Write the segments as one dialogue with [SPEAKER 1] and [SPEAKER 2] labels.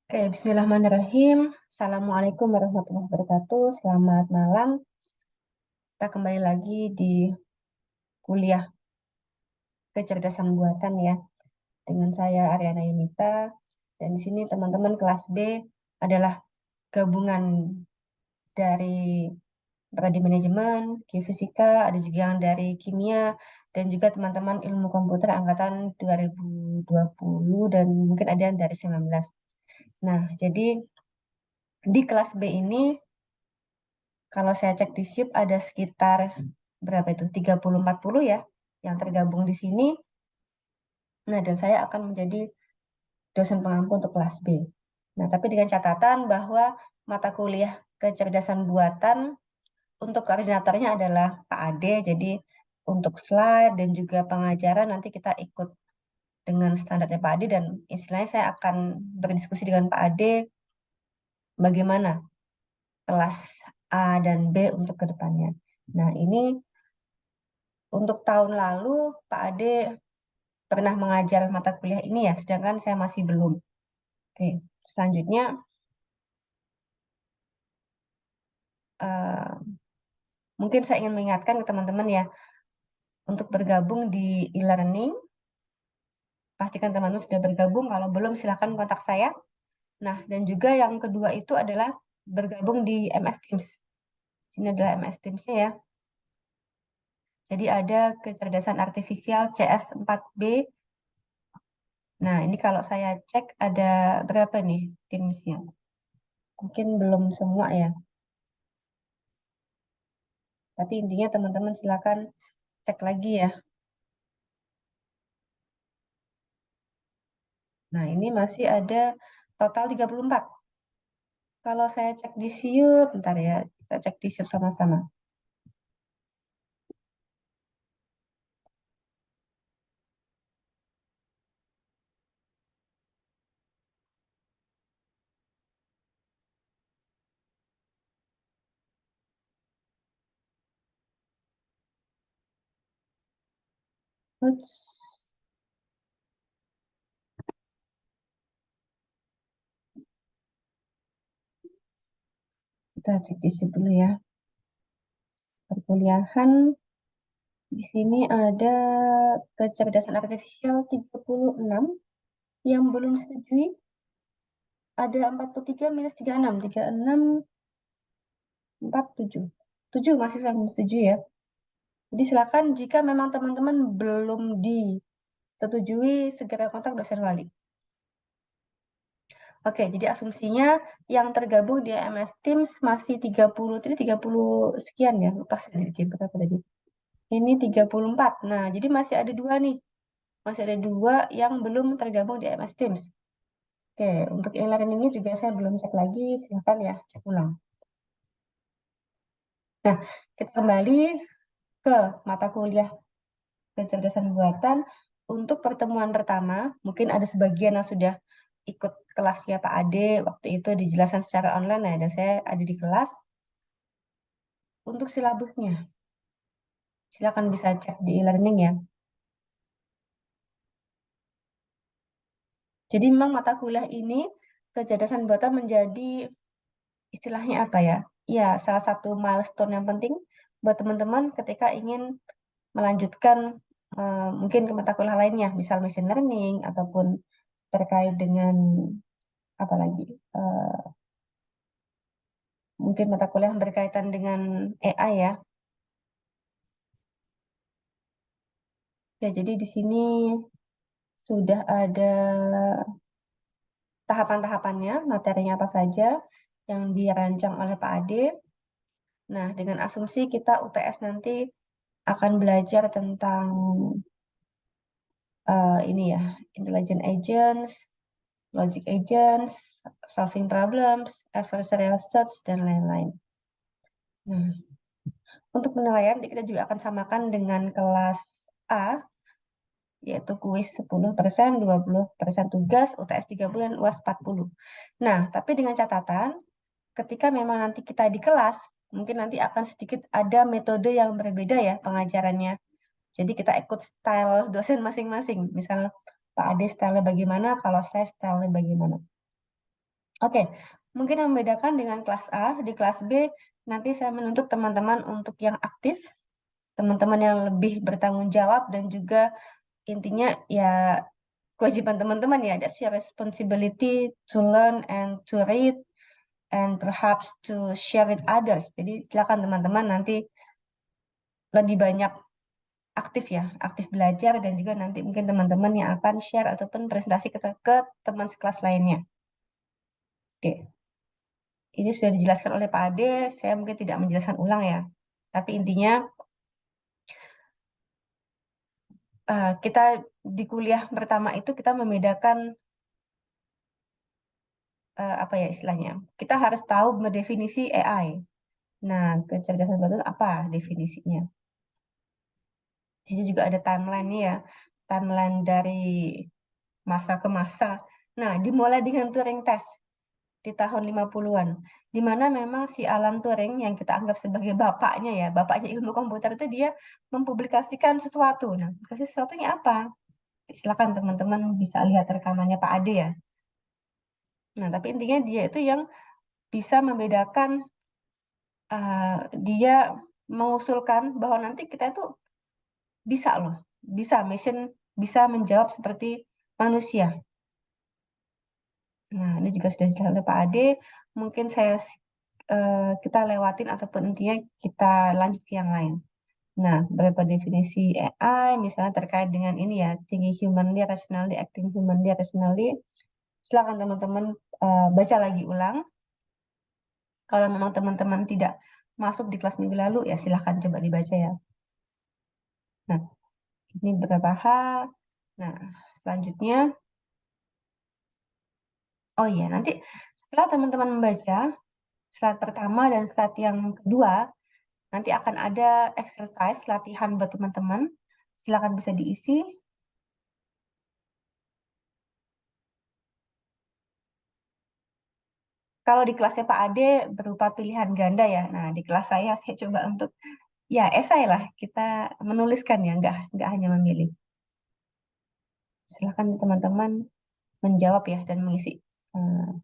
[SPEAKER 1] Oke, bismillahirrahmanirrahim. Assalamualaikum warahmatullahi wabarakatuh. Selamat malam. Kita kembali lagi di kuliah kecerdasan buatan ya. Dengan saya Aryana Yunita. Dan di sini teman-teman kelas B adalah gabungan dari prodi manajemen, geofisika, ada juga yang dari kimia, dan juga teman-teman ilmu komputer angkatan 2020 dan mungkin ada yang dari 19. Nah, jadi di kelas B ini kalau saya cek di SIP ada sekitar berapa itu? 30-40 ya yang tergabung di sini. Nah, dan saya akan menjadi dosen pengampu untuk kelas B. Nah, tapi dengan catatan bahwa mata kuliah kecerdasan buatan untuk koordinatornya adalah Pak Ade. Jadi untuk slide dan juga pengajaran nanti kita ikut dengan standarnya Pak Ade dan istilahnya saya akan berdiskusi dengan Pak Ade bagaimana kelas A dan B untuk kedepannya. Nah, ini untuk tahun lalu Pak Ade pernah mengajar mata kuliah ini ya, sedangkan saya masih belum. Oke, selanjutnya eh, mungkin saya ingin mengingatkan ke teman-teman ya, untuk bergabung di e-learning, pastikan teman-teman sudah bergabung. Kalau belum, silakan kontak saya. Nah, dan juga yang kedua itu adalah bergabung di MS Teams. Sini adalah MS Teams-nya ya. Jadi ada kecerdasan artifisial CS4B. Nah, ini kalau saya cek ada berapa nih Teams-nya? Mungkin belum semua ya. Tapi intinya teman-teman silakan cek lagi ya. Nah, ini masih ada total 34. Kalau saya cek di Siup, bentar ya, kita cek di Siup sama-sama. Uts, kita cek di Siup dulu ya. Perkuliahan, di sini ada kecerdasan artifisial 36 yang belum disetujui. Ada 43 minus 36, 36, 4, 7. 7 masih belum setuju ya. Jadi silakan jika memang teman-teman belum disetujui, segera kontak dosen wali. Oke, jadi asumsinya yang tergabung di MS Teams masih 30, tadi 30 sekian ya, lupa sedikit berapa tadi. Ini 34. Nah, jadi masih ada dua nih. Masih ada dua yang belum tergabung di MS Teams. Oke, untuk e-learning ini juga saya belum cek lagi, silakan ya cek ulang. Nah, kita kembali ke mata kuliah kecerdasan buatan. Untuk pertemuan pertama, mungkin ada sebagian yang sudah ikut kelasnya Pak Ade, waktu itu dijelaskan secara online ya, dan saya ada di kelas. Untuk silabusnya, silakan bisa cek di e-learning ya. Jadi memang mata kuliah ini kecerdasan buatan menjadi istilahnya apa ya? Ya, salah satu milestone yang penting buat teman-teman ketika ingin melanjutkan mungkin ke mata kuliah lainnya, misal machine learning ataupun terkait dengan apa lagi? Mungkin mata kuliah yang berkaitan dengan AI ya. Ya, jadi di sini sudah ada tahapan-tahapannya, materinya apa saja yang dirancang oleh Pak Ade. Nah, dengan asumsi kita UTS nanti akan belajar tentang ini ya, intelligent agents, logic agents, solving problems, adversarial search, dan lain-lain. Nah, untuk penilaian kita juga akan samakan dengan kelas A, yaitu kuis 10%, 20% tugas, UTS 30, dan UAS 40. Nah, tapi dengan catatan, ketika memang nanti kita di kelas, mungkin nanti akan sedikit ada metode yang berbeda ya pengajarannya. Jadi kita ikut style dosen masing-masing. Misal Pak Ade style bagaimana, kalau saya style bagaimana. Oke, mungkin yang membedakan dengan kelas A, di kelas B nanti saya menuntut teman-teman untuk yang aktif, teman-teman yang lebih bertanggung jawab, dan juga intinya ya kewajiban teman-teman ya, that's your responsibility to learn and to read and perhaps to share with others. Jadi silakan teman-teman nanti lebih banyak aktif ya, aktif belajar, dan juga nanti mungkin teman-teman yang akan share ataupun presentasi ke teman sekelas lainnya. Oke, ini sudah dijelaskan oleh Pak Ade, saya mungkin tidak menjelaskan ulang ya. Tapi intinya kita di kuliah pertama itu kita membedakan apa ya istilahnya. Kita harus tahu mendefinisi AI. Nah, kecerdasan buatan apa definisinya? Di sini juga ada timeline-nya ya. Timeline dari masa ke masa. Nah, dimulai dengan Turing test di tahun 50-an, di mana memang si Alan Turing yang kita anggap sebagai bapaknya ya, bapaknya ilmu komputer itu dia mempublikasikan sesuatu. Nah, publikasi sesuatunya apa? Silakan teman-teman bisa lihat rekamannya Pak Ade ya. Nah, tapi intinya dia itu yang bisa membedakan, dia mengusulkan bahwa nanti kita itu bisa loh, bisa mission, bisa menjawab seperti manusia. Nah, ini juga sudah dijelaskan oleh Pak Ade. Mungkin kita lewatin ataupun intinya kita lanjut ke yang lain. Nah, beberapa definisi AI, misalnya terkait dengan ini ya, thinking humanly, rationally, acting humanly, rationally. Silakan teman-teman baca lagi ulang. Kalau memang teman-teman tidak masuk di kelas minggu lalu, ya silahkan coba dibaca ya. Nah, ini beberapa hal. Nah, selanjutnya, oh iya, nanti setelah teman-teman membaca slide pertama dan slide yang kedua, nanti akan ada exercise, latihan buat teman-teman. Silakan bisa diisi. Kalau di kelasnya Pak Ade berupa pilihan ganda ya. Nah, di kelas saya coba untuk ya esai lah. Kita menuliskan ya, nggak hanya memilih. Silakan teman-teman menjawab ya dan mengisi. Hmm.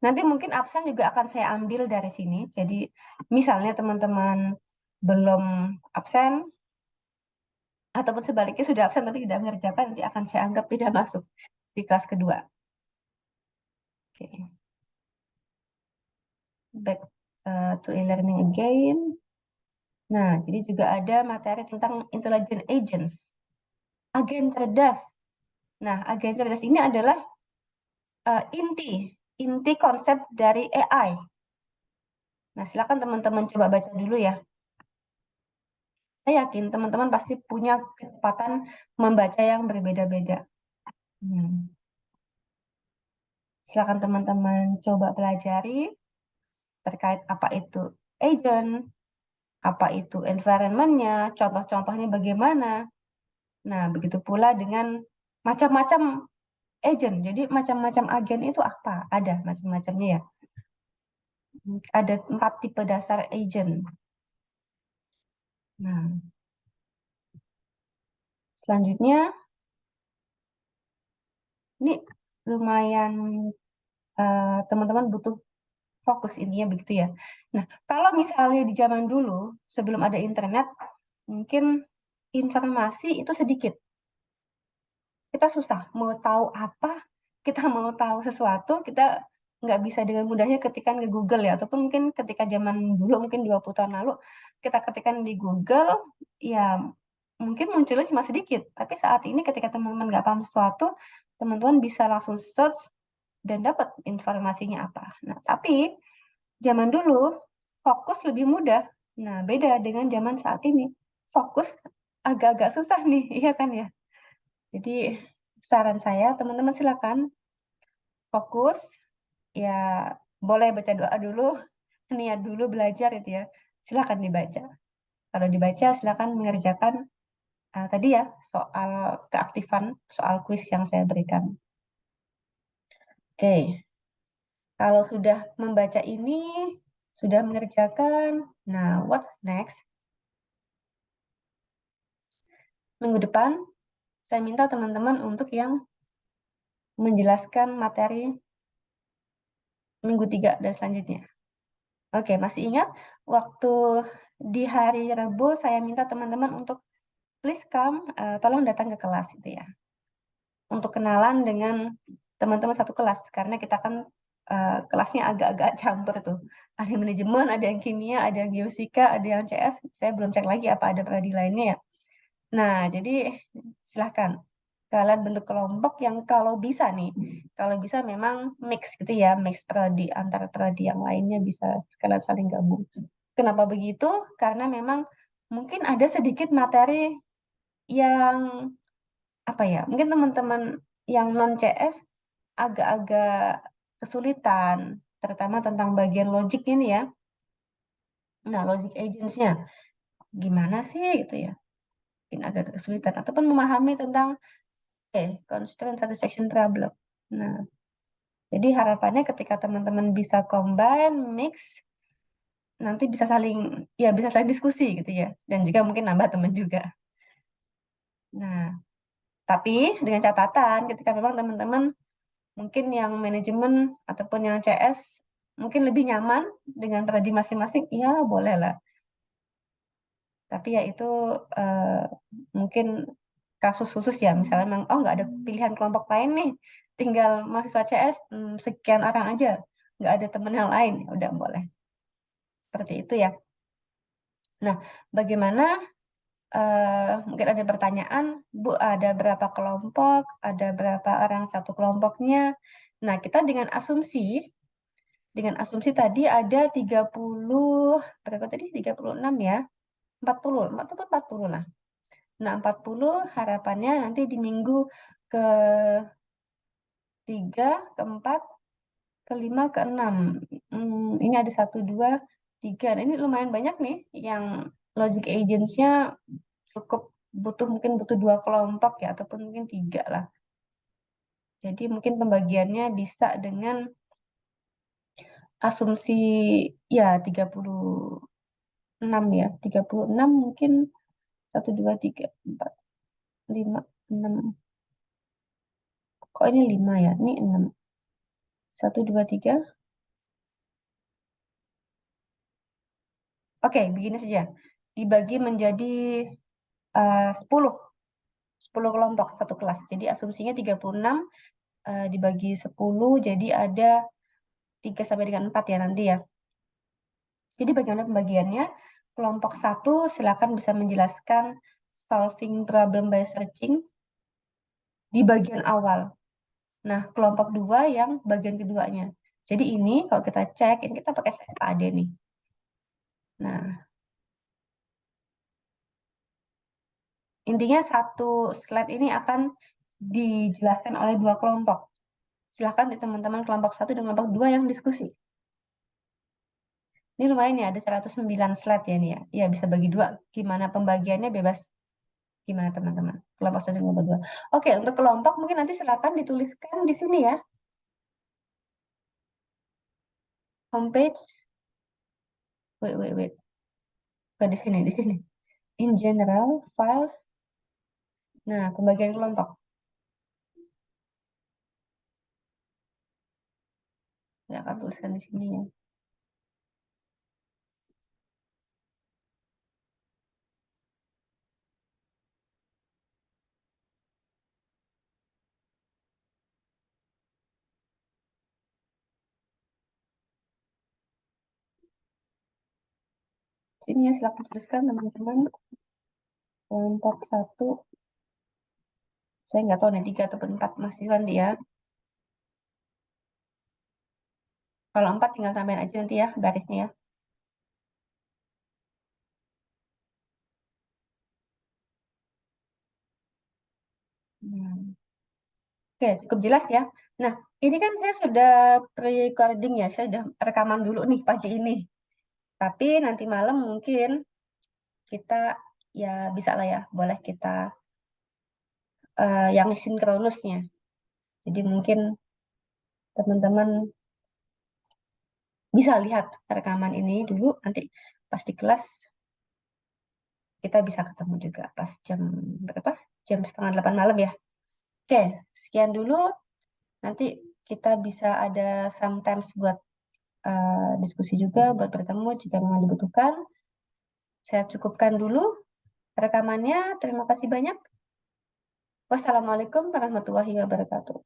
[SPEAKER 1] Nanti mungkin absen juga akan saya ambil dari sini. Jadi misalnya teman-teman belum absen ataupun sebaliknya sudah absen tapi tidak mengerjakan, nanti akan saya anggap tidak masuk di kelas kedua. Oke, back to e-learning again. Nah, jadi juga ada materi tentang intelligent agents, agen cerdas. Nah, agen cerdas ini adalah inti inti konsep dari AI. Nah, silakan teman-teman coba baca dulu ya. Saya yakin teman-teman pasti punya kecepatan membaca yang berbeda-beda. Silakan teman-teman coba pelajari terkait apa itu agent, apa itu environment-nya, contoh-contohnya bagaimana. Nah, begitu pula dengan macam-macam agent. Jadi macam-macam agen itu apa? Ada macam-macamnya ya. Ada 4 tipe dasar agent. Nah, selanjutnya ini lumayan teman-teman butuh fokus intinya begitu ya. Nah, kalau misalnya di zaman dulu sebelum ada internet, mungkin informasi itu sedikit. Kita susah mau tahu apa, kita mau tahu sesuatu, kita nggak bisa dengan mudahnya ketikkan ke Google ya, ataupun mungkin ketika zaman dulu, mungkin 20 tahun lalu, kita ketikkan di Google, ya mungkin munculnya cuma sedikit. Tapi saat ini ketika teman-teman nggak paham sesuatu, teman-teman bisa langsung search dan dapat informasinya apa. Nah, tapi zaman dulu fokus lebih mudah. Nah, beda dengan zaman saat ini. Fokus agak-agak susah nih, iya kan ya? Jadi saran saya teman-teman silakan fokus, ya boleh baca doa dulu, niat dulu belajar itu ya. Silakan dibaca. Kalau dibaca silakan mengerjakan tadi ya soal keaktifan, soal kuis yang saya berikan. Oke, kalau sudah membaca ini, sudah mengerjakan, nah what's next? Minggu depan saya minta teman-teman untuk yang menjelaskan materi minggu 3 dan selanjutnya. Oke, masih ingat waktu di hari Rabu saya minta teman-teman untuk please come, tolong datang ke kelas gitu ya. Untuk kenalan dengan teman-teman satu kelas karena kita kan kelasnya agak-agak campur tuh. Ada yang manajemen, ada yang kimia, ada yang geofisika, ada yang CS. Saya belum cek lagi apa ada prodi lainnya ya. Nah, jadi silahkan kalian bentuk kelompok yang kalau bisa nih, kalau bisa memang mix gitu ya, mix prodi antara prodi yang lainnya bisa sekalian saling gabung. Kenapa begitu? Karena memang mungkin ada sedikit materi yang apa ya? Mungkin teman-teman yang non CS agak-agak kesulitan, terutama tentang bagian logik ini ya. Nah, logic agents-nya gimana sih gitu ya? Mungkin agak kesulitan ataupun memahami tentang constraint satisfaction problem. Nah, jadi harapannya ketika teman-teman bisa combine, mix, nanti bisa saling ya bisa saling diskusi gitu ya. Dan juga mungkin nambah teman juga. Nah, tapi dengan catatan ketika memang teman-teman mungkin yang manajemen ataupun yang CS mungkin lebih nyaman dengan prodi masing-masing, ya boleh lah. Tapi ya itu eh, mungkin kasus khusus ya, misalnya memang oh nggak ada pilihan kelompok lain nih, tinggal mahasiswa CS sekian orang aja, nggak ada teman yang lain, ya udah boleh. Seperti itu ya. Nah, bagaimana mungkin ada pertanyaan, Bu, ada berapa kelompok, ada berapa orang satu kelompoknya. Nah, kita dengan asumsi tadi ada 30, berapa tadi? 36 ya? 40, 40 lah. Nah, 40 harapannya nanti di minggu ke-3, ke-4, ke-5, ke-6. Ini ada 1, 2, 3. Nah, ini lumayan banyak nih yang logic agents-nya cukup mungkin butuh 2 kelompok ya, ataupun mungkin 3 lah. Jadi mungkin pembagiannya bisa dengan asumsi ya 36 ya. 36 mungkin 1, 2, 3, 4, 5, 6. Kok ini 5 ya? Ini 6. 1, 2, 3. Oke, begini saja. Dibagi menjadi 10. 10 kelompok satu kelas. Jadi asumsinya 36 dibagi 10 jadi ada 3 sampai dengan 4 ya nanti ya. Jadi bagaimana pembagiannya? Kelompok 1 silakan bisa menjelaskan solving problem by searching di bagian awal. Nah, kelompok 2 yang bagian keduanya. Jadi ini kalau kita cek, ini kita pakai slide PAD nih. Nah, intinya satu slide ini akan dijelaskan oleh 2 kelompok. Silahkan di teman-teman kelompok 1 dan kelompok 2 yang diskusi. Ini lumayan ya, ada 109 slide ya nih ya. Ya, bisa bagi 2. Gimana pembagiannya bebas. Gimana teman-teman? Kelompok 1 dan kelompok 2. Oke, untuk kelompok mungkin nanti silakan dituliskan di sini ya. Homepage. Wait. Bukan di sini, di sini. In general, files. Nah, pembagian kelompok. Ya, akan tuliskan di sini ya. Sini ya, silakan tuliskan teman-teman. Kelompok 1. Saya nggak tahu nih 3 atau 4 mahasiswa nanti ya. Kalau 4 tinggal tambahin aja nanti ya garisnya ya. Hmm. Oke, cukup jelas ya. Nah, ini kan saya sudah pre-recording ya, saya sudah rekaman dulu nih pagi ini. Tapi nanti malam mungkin kita ya bisa lah ya, boleh kita yang sinkronusnya. Jadi mungkin teman-teman bisa lihat rekaman ini dulu, nanti pas di kelas kita bisa ketemu juga pas jam berapa? Jam setengah 8 malam ya. Oke, sekian dulu. Nanti kita bisa ada sometimes buat diskusi juga, buat bertemu jika memang dibutuhkan. Saya cukupkan dulu rekamannya. Terima kasih banyak. Wassalamualaikum warahmatullahi wabarakatuh.